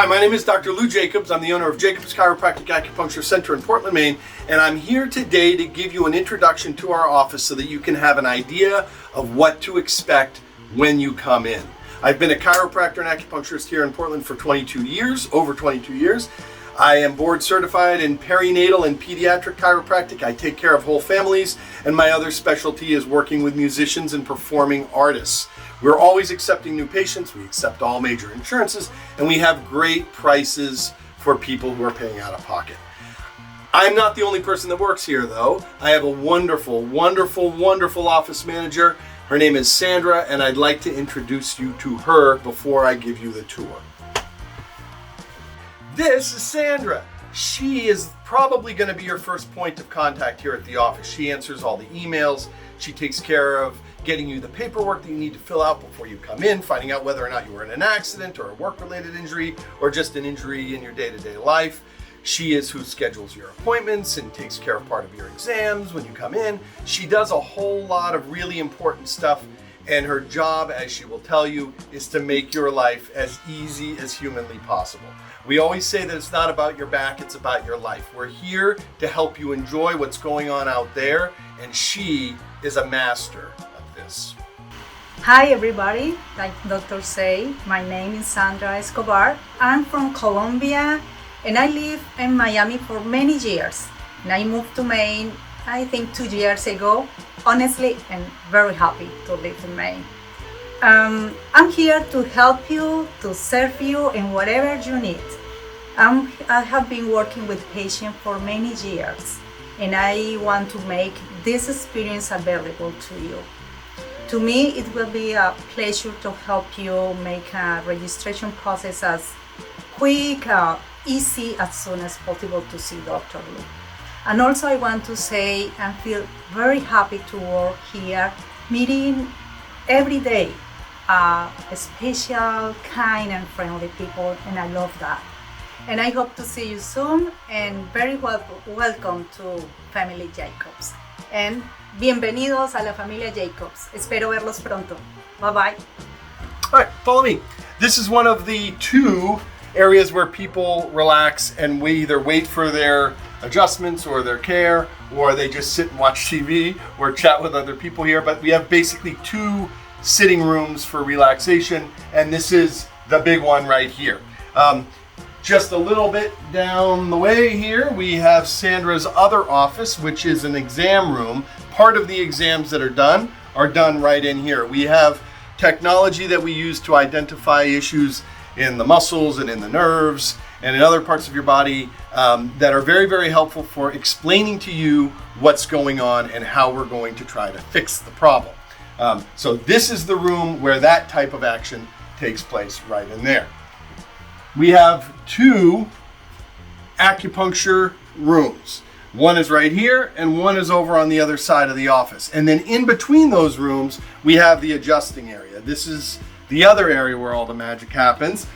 Hi, my name is Dr. Lou Jacobs. I'm the owner of Jacobs Chiropractic Acupuncture Center in Portland, Maine, and I'm here today to give you an introduction to our office so that you can have an idea of what to expect when you come in. I've been a chiropractor and acupuncturist here in Portland for over 22 years. I am board certified in perinatal and pediatric chiropractic. I take care of whole families, and my other specialty is working with musicians and performing artists. We're always accepting new patients. We accept all major insurances, and we have great prices for people who are paying out of pocket. I'm not the only person that works here, though. I have a wonderful, wonderful, wonderful office manager. Her name is Sandra, and I'd like to introduce you to her before I give you the tour. This is Sandra. She is probably going to be your first point of contact here at the office. She answers all the emails. She takes care of getting you the paperwork that you need to fill out before you come in, finding out whether or not you were in an accident or a work-related injury or just an injury in your day-to-day life. She is who schedules your appointments and takes care of part of your exams when you come in. She does a whole lot of really important stuff, and her job, as she will tell you, is to make your life as easy as humanly possible. We always say that it's not about your back, it's about your life. We're here to help you enjoy what's going on out there, and she is a master of this. Hi everybody, like Dr. say, my name is Sandra Escobar. I'm from Colombia and I live in Miami for many years. And I moved to Maine, I think 2 years ago. Honestly, I'm very happy to live in Maine. I'm here to help you, to serve you in whatever you need. I have been working with patients for many years, and I want to make this experience available to you. To me, it will be a pleasure to help you make a registration process as quick, easy as soon as possible to see Dr. Lou. And also I want to say I feel very happy to work here, meeting every day special, kind and friendly people, and I love that. And I hope to see you soon, and very welcome to Family Jacobs. And bienvenidos a la familia Jacobs. Espero verlos pronto. Bye bye. All right, follow me. This is one of the 2 areas where people relax and we either wait for their adjustments or their care, or they just sit and watch TV or chat with other people here. But we have basically 2 sitting rooms for relaxation, and this is the big one right here. Just a little bit down the way here, we have Sandra's other office, which is an exam room. Part of the exams that are done right in here. We have technology that we use to identify issues in the muscles and in the nerves and in other parts of your body that are very, very helpful for explaining to you what's going on and how we're going to try to fix the problem. So this is the room where that type of action takes place, right in there. We have 2 acupuncture rooms. One is right here and one is over on the other side of the office. And then in between those rooms, we have the adjusting area. This is the other area where all the magic happens.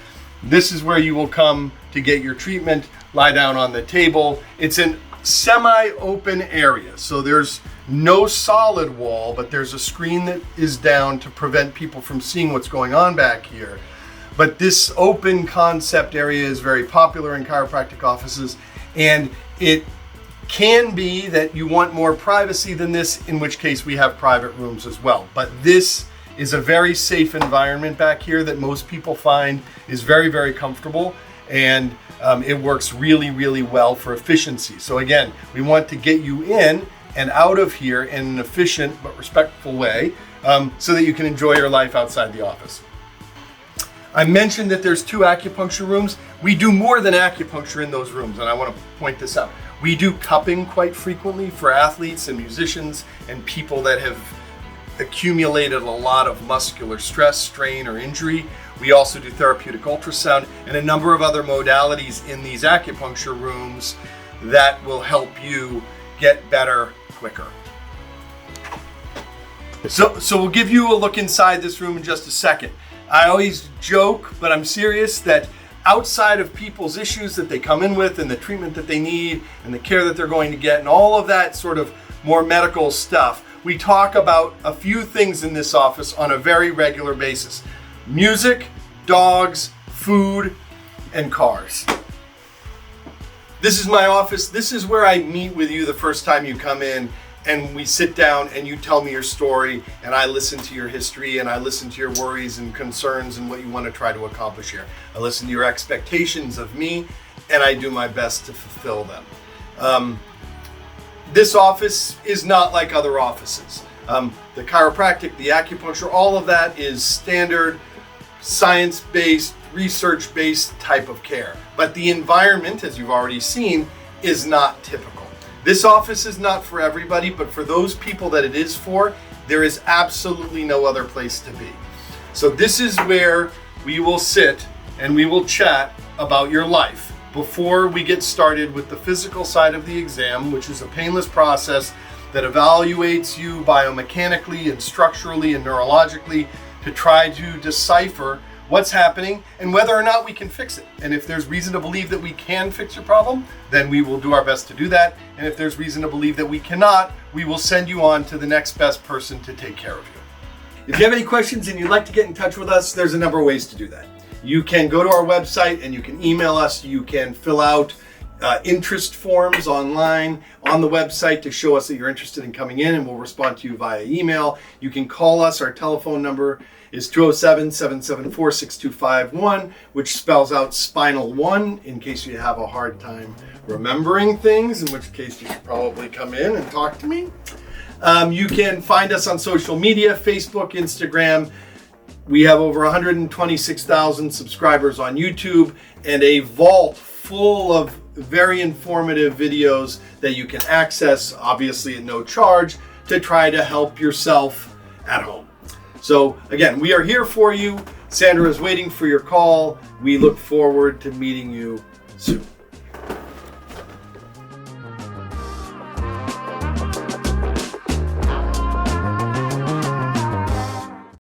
This is where you will come to get your treatment, lie down on the table. It's a semi-open area, so there's no solid wall, but there's a screen that is down to prevent people from seeing what's going on back here. But this open concept area is very popular in chiropractic offices, and it can be that you want more privacy than this, in which case we have private rooms as well. But this is a very safe environment back here that most people find is very, very comfortable, and it works really, really well for efficiency. So again, we want to get you in and out of here in an efficient but respectful way so that you can enjoy your life outside the office. I mentioned that there's 2 acupuncture rooms. We do more than acupuncture in those rooms, and I want to point this out. We do cupping quite frequently for athletes and musicians and people that have accumulated a lot of muscular stress, strain, or injury. We also do therapeutic ultrasound and a number of other modalities in these acupuncture rooms that will help you get better quicker. So we'll give you a look inside this room in just a second. I always joke, but I'm serious, that outside of people's issues that they come in with and the treatment that they need and the care that they're going to get and all of that sort of more medical stuff, we talk about a few things in this office on a very regular basis. Music, dogs, food, and cars. This is my office. This is where I meet with you the first time you come in, and we sit down and you tell me your story, and I listen to your history, and I listen to your worries and concerns and what you want to try to accomplish here. I listen to your expectations of me, and I do my best to fulfill them. This office is not like other offices. The chiropractic, the acupuncture, all of that is standard, science-based, research-based type of care. But the environment, as you've already seen, is not typical. This office is not for everybody, but for those people that it is for, there is absolutely no other place to be. So this is where we will sit and we will chat about your life before we get started with the physical side of the exam, which is a painless process that evaluates you biomechanically and structurally and neurologically to try to decipher what's happening and whether or not we can fix it. And if there's reason to believe that we can fix your problem, then we will do our best to do that. And if there's reason to believe that we cannot, we will send you on to the next best person to take care of you. If you have any questions and you'd like to get in touch with us, there's a number of ways to do that. You can go to our website and you can email us. You can fill out interest forms online on the website to show us that you're interested in coming in, and we'll respond to you via email. You can call us. Our telephone number is 207-774-6251, which spells out Spinal 1 in case you have a hard time remembering things, in which case you should probably come in and talk to me. You can find us on social media, Facebook, Instagram. We have over 126,000 subscribers on YouTube and a vault full of very informative videos that you can access, obviously at no charge, to try to help yourself at home. So again, we are here for you. Sandra is waiting for your call. We look forward to meeting you soon.